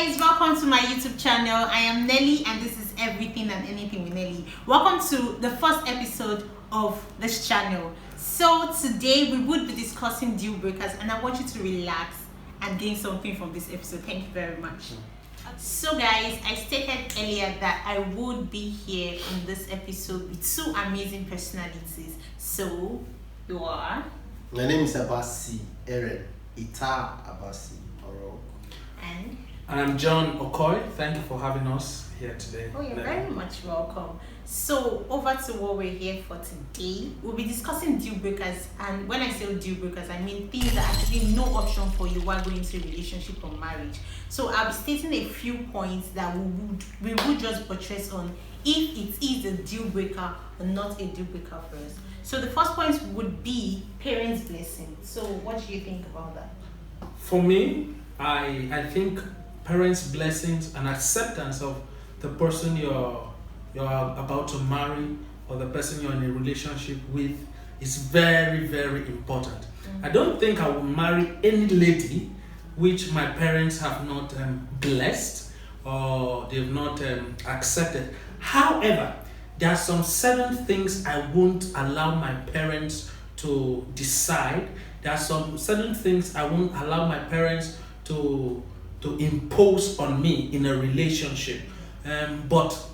guys, welcome to my YouTube channel. I am Nelly and this is Everything and Anything with Nelly. Welcome to the first episode of this channel. So today we would be discussing deal breakers and I want you to relax and gain something from this episode. Thank you very much. So guys, I stated earlier that I would be here on this episode with two amazing personalities. So you are? My name is Abasi Eren Ita Abasi Oro. And I'm John Okoy. Thank you for having us here today. oh, you're very much welcome. So over to what we're here for today. We'll be discussing deal breakers, and when I say deal breakers, I mean things that actually no option for you while going into a relationship or marriage. So I'll be stating a few points that we would just buttress on if it is a deal breaker or not a deal breaker for us. So the first point would be parents' blessing. So what do you think about that? For me, I think parents' blessings and acceptance of the person you're about to marry or the person you're in a relationship with is very, very important. I don't think I will marry any lady which my parents have not blessed or they've not accepted. However, there are some certain things I won't allow my parents to decide. There are some certain things I won't allow my parents to impose on me in a relationship. But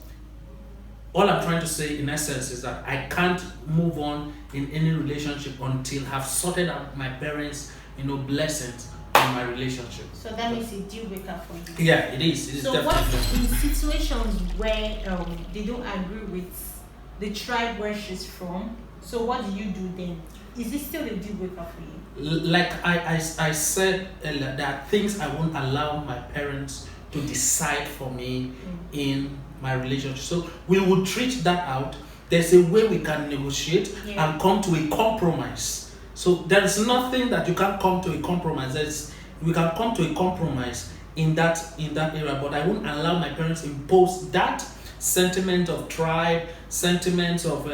all I'm trying to say in essence is that I can't move on in any relationship until I've sorted out my parents' blessings in my relationship. So that makes a deal breaker for you. Yeah, it is. It is So definitely. what in situations where they don't agree with the tribe where she's from? So what do you do then? Is it still a deal breaker for you? Like I said earlier, there are things I won't allow my parents to decide for me in my relationship. So we will treat that out. There's a way we can negotiate and come to a compromise. So there's nothing that you can't come to a compromise. We can come to a compromise in that area, but I won't allow my parents impose that sentiment of tribe, sentiments of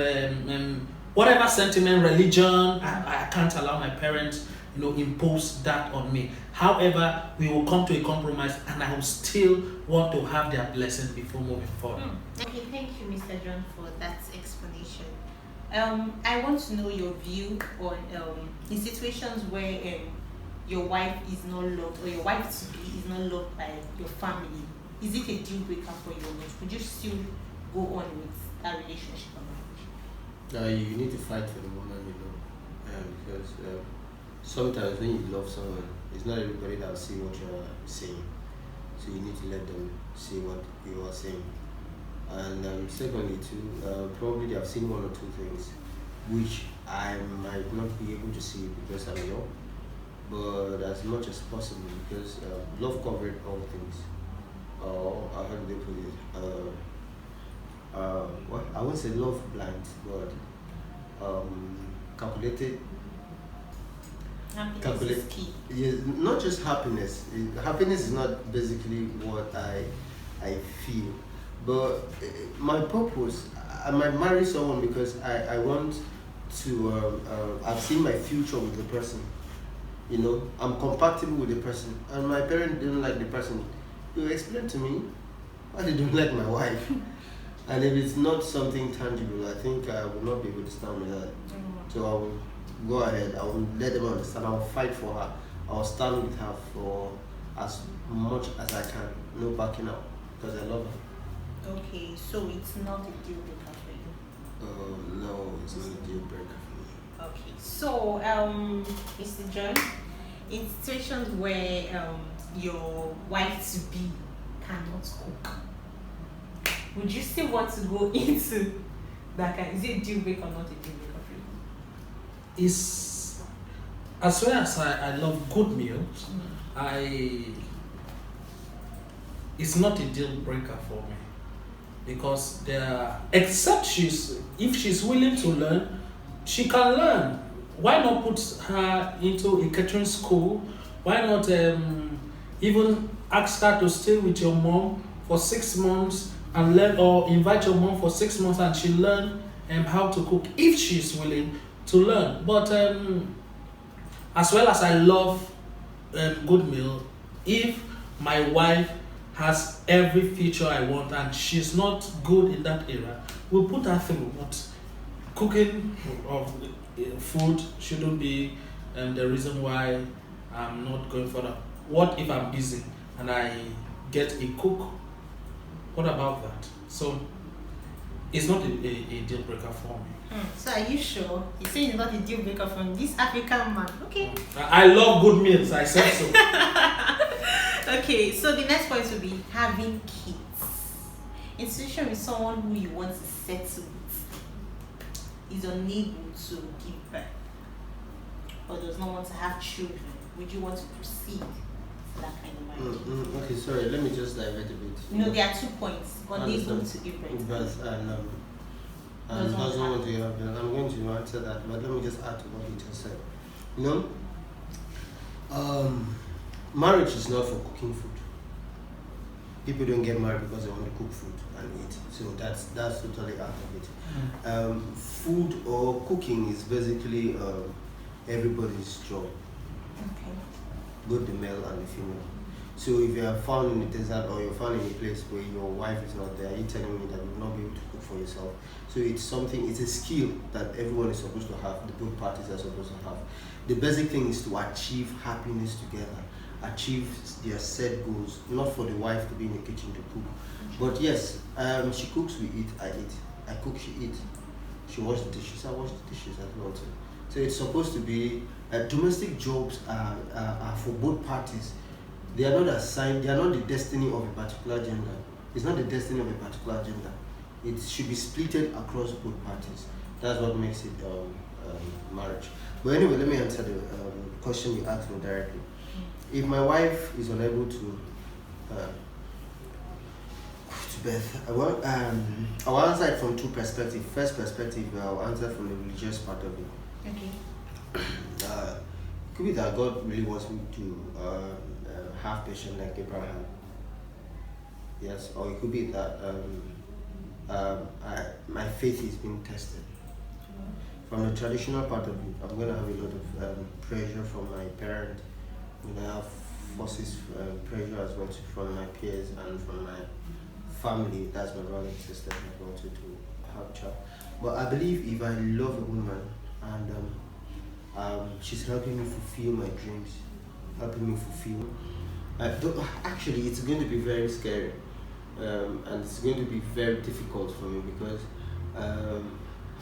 whatever sentiment, religion. I can't allow my parents, impose that on me. However, we will come to a compromise, and I will still want to have their blessing before moving forward. Okay, thank you, Mr. John, for that explanation. I want to know your view on in situations where your wife is not loved or your wife to be is not loved by your family. Is it a deal breaker for you or not? Would you still go on with that relationship or not? You need to fight for the woman, because sometimes when you love someone, it's not everybody that will see what you're saying. So you need to let them see what you are saying. And secondly, too, probably they have seen one or two things which I might not be able to see because I'm young. But as much as possible, because love covered all things. How do they put it? What I won't say love blind, but calculated. Happiness is key. Yes, not just happiness. Happiness is not basically what I feel, but my purpose. I might marry someone because I want to. I've seen my future with the person. I'm compatible with the person, and my parents didn't like the person. You explain to me why they don't like my wife. And if it's not something tangible, I think I will not be able to stand with that. So I will go ahead. I will let them understand. I will fight for her. I will stand with her for as much as I can. No backing out because I love her. Okay, so it's not a deal breaker for you. No, it's not a deal breaker for me. Okay, so Mr. John, in situations where your wife to be cannot cook, would you still want to go into that kind? Is it a deal breaker or not a deal breaker for you? Is as well as I love good meals, it's not a deal breaker for me because except if she's willing to learn, she can learn. Why not put her into a catering school? Why not even ask her to stay with your mom for 6 months and learn, or invite your mom for 6 months and she learn how to cook if she's willing to learn. But as well as I love good meal, if my wife has every feature I want and she's not good in that area, we'll put her through. But cooking of food shouldn't be the reason why I'm not going further. What if I'm busy and I get a cook? What about that? So it's not a deal breaker for me. So are you sure? You're saying it's not a deal breaker from this African man. Okay. I love good meals, I said so. Okay, so the next point will be having kids. In situation with someone who you want to settle with is unable to give birth or does not want to have children, would you want to proceed to that kind of marriage? Okay, sorry, let me just divert a bit. No, there are 2 points. Unable to give birth. Birth and doesn't want to have children. I'm going to answer that, but let me just add to what you just said. You know, marriage is not for cooking food. People don't get married because they want to cook food and eat. So that's totally out of it. Food or cooking is basically everybody's job, Okay. both the male and the female. So if you are found in the desert or you're found in a place where your wife is not there, you're telling me that you will not be able to cook for yourself. So it's a skill that everyone is supposed to have, the both parties are supposed to have. The basic thing is to achieve happiness together, achieve their set goals, not for the wife to be in the kitchen to cook. But yes, she cooks, we eat, I eat. I cook, she eat. She washes the dishes, I wash the dishes as well too. So it's supposed to be, domestic jobs are for both parties. They are not assigned, they are not the destiny of a particular gender. It's not the destiny of a particular gender. It should be splitted across both parties. That's what makes it marriage. But anyway, let me answer the question you asked me directly. If my wife is unable to birth, I'll answer it from 2 perspectives. First perspective, I'll answer from the religious part of it. Okay. It could be that God really wants me to have patience like Abraham. Yes, or it could be that my faith is being tested. From the traditional part of it, I'm going to have a lot of pressure from my parents. I'm going to have forces, pressure as well from my peers and from my family. That's my brother and sister that wanted to have a child. But I believe if I love a woman and she's helping me fulfill my dreams, helping me fulfill. Actually, it's going to be very scary, and it's going to be very difficult for me because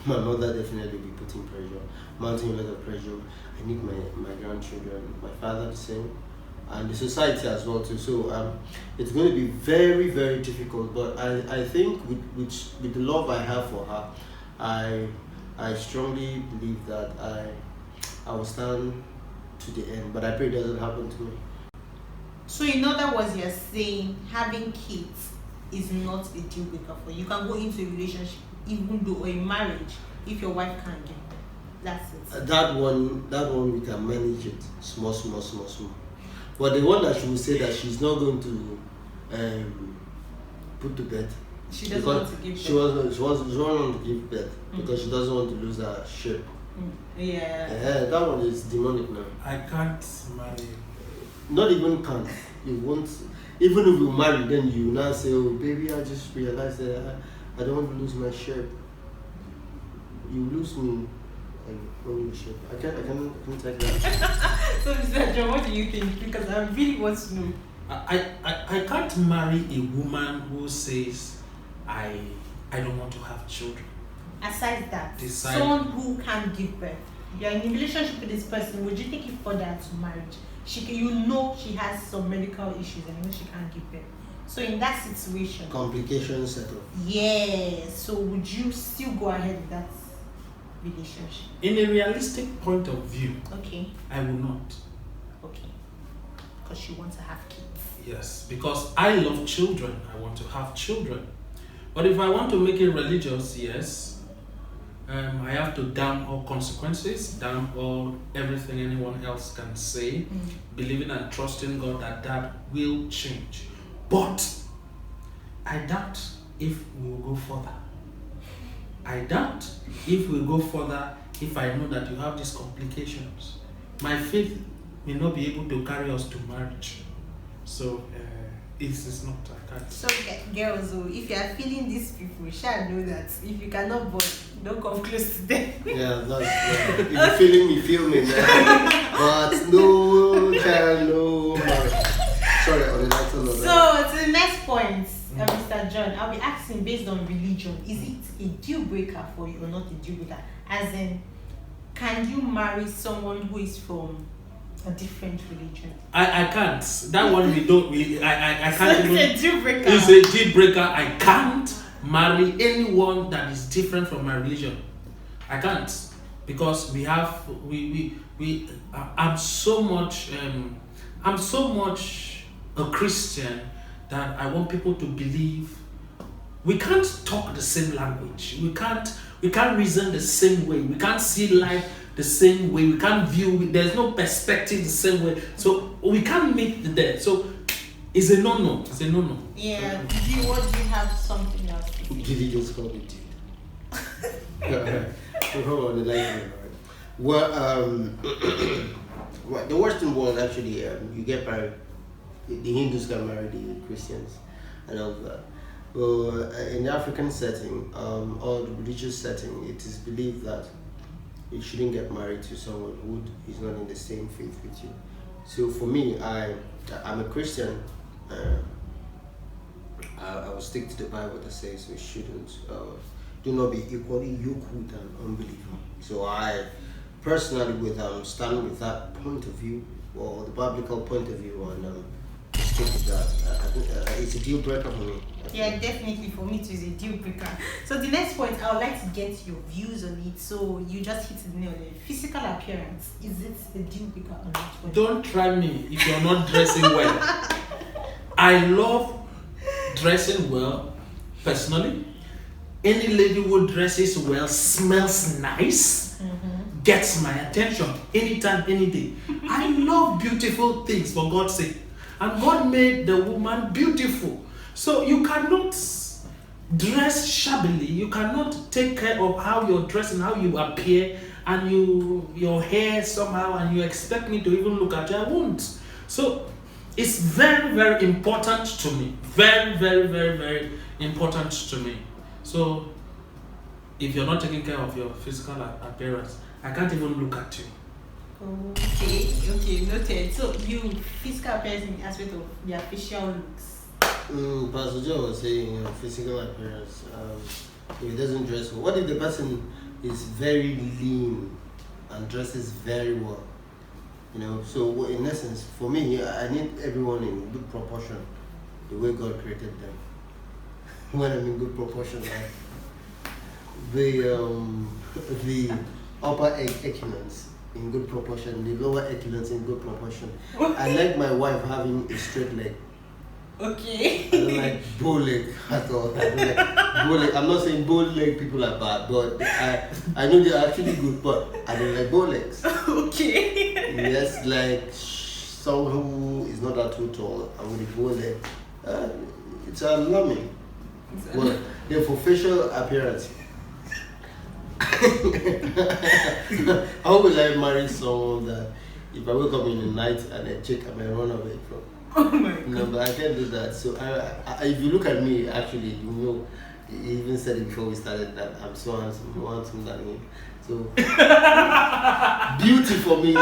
my mother definitely will be putting pressure, mounting a lot of pressure. I need my grandchildren, my father the same, and the society as well too. So it's going to be very, very difficult. But I think with the love I have for her, I strongly believe that I will stand to the end. But I pray it doesn't happen to me. So in other words, you're saying having kids is not a deal breaker for you. You can go into a relationship, even though or a marriage, if your wife can't give birth. That's it. That one we can manage it small. But the one that she will say that she's not going to put to bed. She doesn't want to give birth. She doesn't want to give birth because she doesn't want to lose her shape. Yeah, that one is demonic now. I can't marry. Not even can't. You won't. Even if you marry, then you now say, "Oh, baby, I just realized that I don't want to lose my shape." You lose me, and only the shape. I can't take that. So, Mr. John, what do you think? Because I really want to know. I can't marry a woman who says I don't want to have children. Aside that, someone who can't give birth. You're in a relationship with this person. Would you take it further to marriage? She has some medical issues and you know she can't give birth. So in that situation, complications set up. Yeah. So would you still go ahead with that relationship? In a realistic point of view, okay, I will not. Okay. Because you want to have kids. Yes, because I love children. I want to have children. But if I want to make it religious, yes, I have to damn all consequences, damn all everything anyone else can say, believing and trusting God that will change. But I doubt if we will go further. I doubt if we'll go further if I know that you have these complications. My faith may not be able to carry us to marriage. So It's not. I can't. So girls, if you are feeling these people, you shall know that if you cannot bond, don't come close to them. Yeah, that's if you're feeling me, feel me, man. But no child, no marriage. Sorry, on the next one. So to the next point, Mr. John, I'll be asking based on religion, is it a deal breaker for you or not a deal breaker? As in, can you marry someone who is from a different religion? I can't. That one we don't. I can't. So it's a deal breaker. It's a deal breaker. I can't marry anyone that is different from my religion. I can't, because I'm so much a Christian that I want people to believe. We can't talk the same language. We can't reason the same way. We can't see life the same way. We can't view. There's no perspective the same way. So we can't meet there. So it's a no-no. It's a no-no. Yeah. What do you have something else to say? Did he just call me dude? Hold on, the line. Well, well, the Western world actually, you get married. The Hindus can marry the Christians and all of that. But in the African setting, or the religious setting, it is believed that you shouldn't get married to someone who is not in the same faith with you. So for me, I'm a Christian. I will stick to the Bible that says we shouldn't do not be equally yoked with an unbeliever. So I personally stand with that point of view, or the biblical point of view, and stick with that. I think it's a deal breaker for me. Yeah, definitely for me too is a deal breaker. So the next point, I would like to get your views on it. So you just hit the nail on it. Physical appearance, is it a deal breaker or not? Don't try me if you're not dressing well. I love dressing well, personally. Any lady who dresses well, smells nice, gets my attention anytime, any day. I love beautiful things, for God's sake. And God made the woman beautiful. So you cannot dress shabbily. You cannot take care of how you're dressed and how you appear, and your hair somehow, and you expect me to even look at you. I won't. So it's very, very important to me. Very, very, very, very important to me. So if you're not taking care of your physical appearance, I can't even look at you. Okay, noted. So you physical appearance in the aspect of their facial looks. Pastor Joe was saying, physical appearance. If he doesn't dress well, what if the person is very lean and dresses very well? So in essence, for me, I need everyone in good proportion, the way God created them. When I'm in good proportion, the upper echelons in good proportion, the lower echelons in good proportion. Okay. I like my wife having a straight leg. Okay. I don't like bow leg at all. I don't like bow leg. I'm not saying bow leg people are bad, but I know they're actually good, but I don't like bow legs. Okay. Yes, like someone who is not that too tall and with a bow leg, it's alarming. Well, then for facial appearance, how will I marry someone that if I wake up in the night and I check, I may run away from? Oh my God. No, but I can't do that. So if you look at me, actually, you even said it before we started that I'm so handsome, more handsome than him. So beauty for me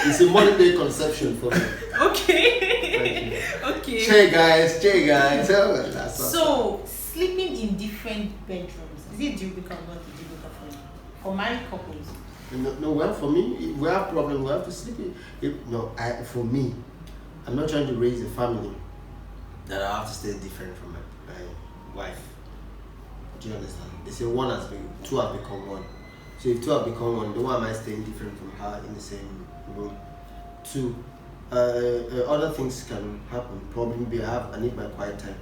is a modern day conception for me. Okay. Okay. Cheer guys. Oh, that's So sleeping in different bedrooms, is it deal breaker or not a deal breaker for you? For married couples? No, well, for me, if we have problem, we have to sleep in. For me, I'm not trying to raise a family that I have to stay different from my wife. Do you understand? They say two have become one. So if two have become one, then why am I staying different from her in the same room? Two, other things can happen. Probably I need my quiet time.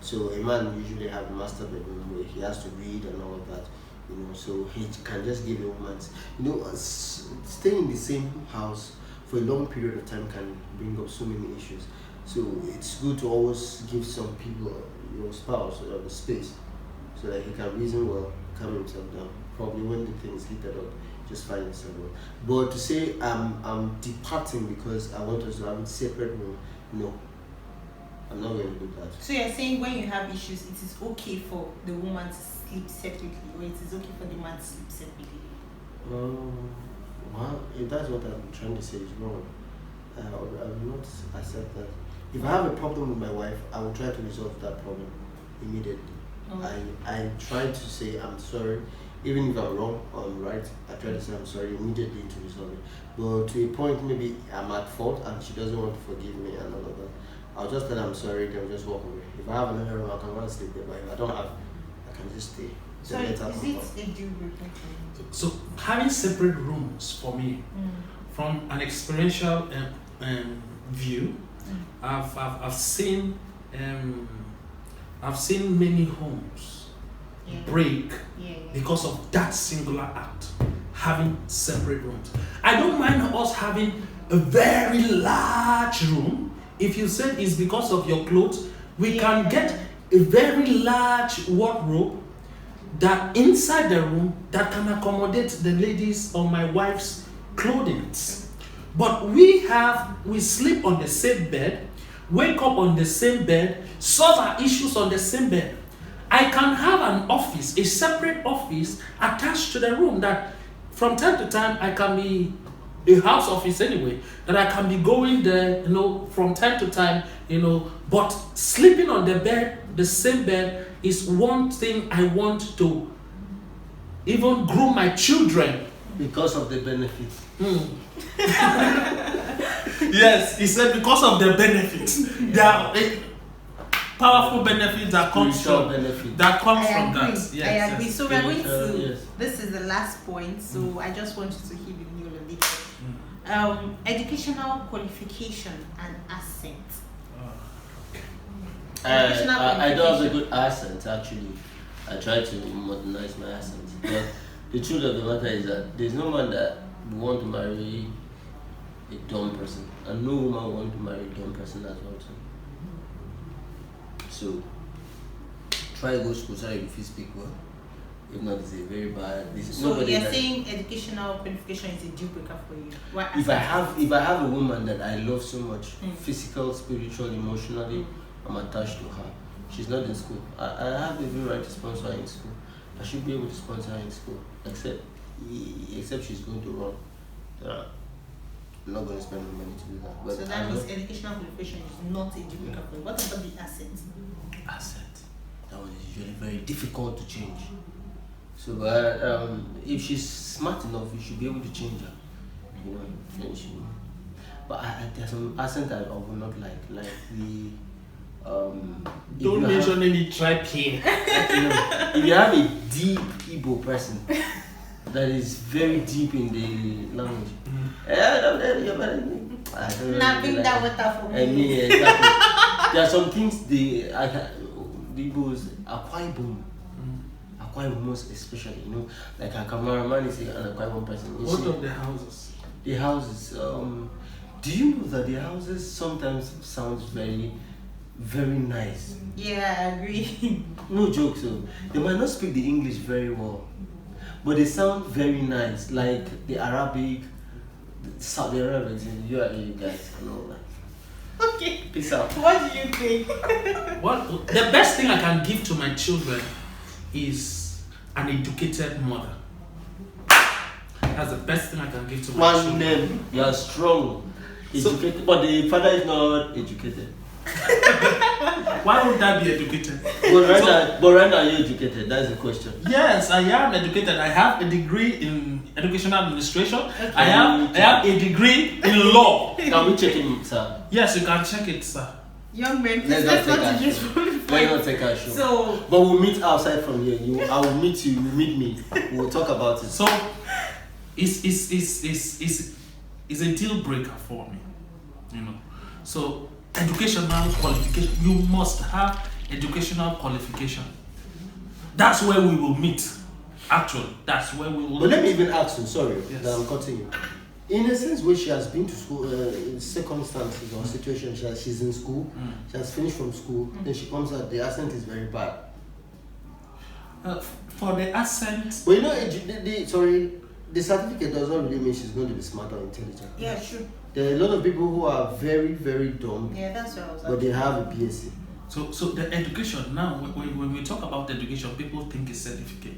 So a man usually have a master bedroom where he has to read and all of that. So he can just give a woman. Staying in the same house for a long period of time can bring up so many issues. So it's good to always give some people, your spouse, the space so that he can reason well, calm himself down. Probably when the thing is heated up, just find yourself well. But to say I'm departing because I want us to have a separate room, no. I'm not going to do that. So you're saying when you have issues, it is okay for the woman to sleep separately, or it is okay for the man to sleep separately? Well, if that's what I'm trying to say is wrong, I will not accept that. If I have a problem with my wife, I will try to resolve that problem immediately. I try to say I'm sorry, even if I'm wrong or I'm right. I try to say I'm sorry immediately to resolve it. But to a point, maybe I'm at fault and she doesn't want to forgive me and all of that. I'll just tell her I'm sorry, then just walk away. If I have another room, I can go and sleep there. But if I don't have, I can just stay. So is it a deal breaker? So having separate rooms for me, from an experiential view, I've seen many homes break because of that singular act, having separate rooms. I don't mind us having a very large room. If you said it's because of your clothes, we can get a very large wardrobe that inside the room that can accommodate the ladies or my wife's clothing. But we sleep on the same bed, wake up on the same bed, solve our issues on the same bed. I can have an office, a separate office attached to the room that from time to time I can be a house office anyway, that I can be going there, from time to time, but sleeping on the bed, the same bed, is one thing I want to even groom my children. Because of the benefits. Yes, he said because of the benefits. There are powerful benefits that comes from benefit. that. I agree. Yes. So we're going to. This is the last point. So I just want you to hear the new of it. Educational qualification and accent. I don't have a good accent actually. I try to modernize my accent. But the truth of the matter is that there's no man that would want to marry a dumb person, and no woman want to marry a dumb person as well too. So try go school so if you speak well. If not, it's a very bad. So you're saying educational qualification is a deal breaker for you? Why? If I have a woman that I love so much, physical, spiritual, emotionally, I'm attached to her. She's not in school. I have the right to sponsor her in school. I should be able to sponsor her in school, except she's going to run. I'm not going to spend my money to do that. But so that means educational qualification is not a deal breaker for you. What about the asset? Asset. That one is usually very difficult to change. So, but if she's smart enough, you should be able to change her. And but there's some accent I would not like the. Don't mention any tribe here. If you have a deep Igbo person that is very deep in the language, I Napping that water for me. I mean, exactly. There are some things the Igbos Akwa Ibom most especially, like a cameraman is an Akwa Ibom person. What of the houses? The houses. Do you know that the houses sometimes sounds very, very nice? Yeah, I agree. No joke, so they might not speak the English very well, but they sound very nice, like the Arabic, the Saudi Arabic. You guys know that. Okay. Peace out. What do you think? The best thing I can give to my children is an educated mother. That's the best thing I can give to my children. Name, you are strong, educated, but the father is not educated. Why would that be educated? But right now you're educated. That's the question. Yes, I am educated. I have a degree in educational administration. Okay. I have a degree in law. Can we check him, sir? Yes, you can check it, sir. Young men, Let's not not to just Let's not take our show. So, but we'll meet outside from here. I will meet you. You meet me. We'll talk about it. So, it's a deal breaker for me, So, educational qualification. You must have educational qualification. That's where we will meet. Actually, that's where we will. But let me even ask you. Sorry Yes. that I'm cutting you. In a sense, where she has been to school, in circumstances or situation, she's in school, she has finished from school, then she comes out, the accent is very bad. For the accent. But the certificate does not really mean she's going to be smart or intelligent. yeah, sure. There are a lot of people who are very, very dumb, Yeah, that's what I was but they have a BSc. So the education now, when we talk about education, people think it's certificate.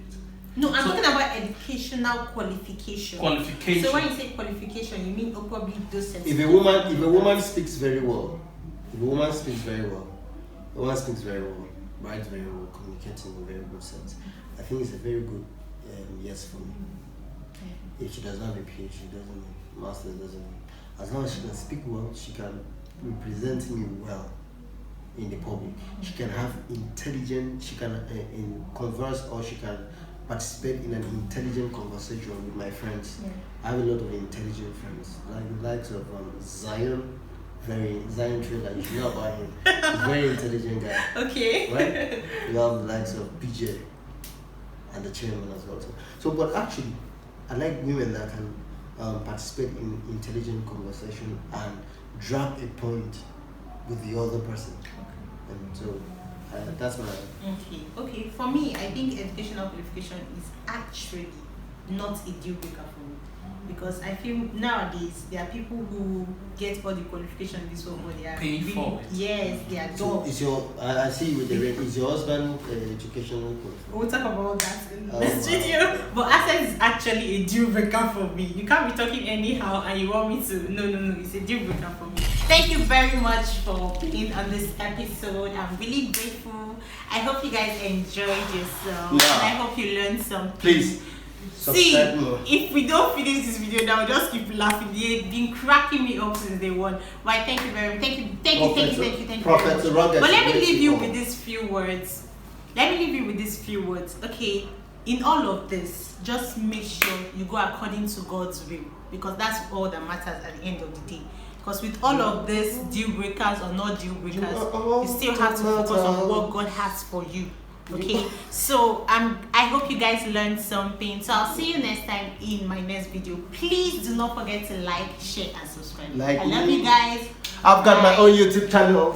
No, I'm So- talking about educational qualification. Qualification. So when you say qualification, you mean probably those If certificates. a woman speaks very well, writes very well, communicates in a very good sense, I think it's a very good yes for me. If she doesn't have a PhD, doesn't mean master's, doesn't mean. As long as she can speak well, she can represent me well in the public. She can have intelligent, she can converse, or she can participate in an intelligent conversation with my friends. Yeah. I have a lot of intelligent friends, like the likes of Zion Trader. You should know about him. He's a very intelligent guy. Okay. Right? You have the likes of PJ and the chairman as well. So but actually, I like women that can participate in intelligent conversation and drop a point with the other person. And so that's my. Okay. For me, I think educational qualification is actually not a deal breaker for me, because I feel nowadays there are people who get all the qualification in this world, but they are Paying for it. Yes, they are So dumb. is your I see you with the ring. Is your husband educational qualified? We'll talk about that in the Oh, next wow. video. But access is actually a deal breaker for me. You can't be talking anyhow and you want me to. No. It's a deal breaker for me. Thank you very much for being on this episode. I'm really grateful. I hope you guys enjoyed yourself. Yeah. And I hope you learned something. Please. See, Subscribe more. if we don't finish this video now, we'll just keep laughing. They've been cracking me up since day one. Why? Thank you very much. Thank you very much. Professor Rocket. But let me leave you with these few words. Okay, in all of this, just make sure you go according to God's will, because that's all that matters at the end of the day. Because with all of this, deal breakers or not deal breakers, you still have to focus on what God has for you. Okay, so I hope you guys learned something. So I'll see you next time in my next video. Please do not forget to like, share, and subscribe. I love you guys. I've got my own YouTube channel.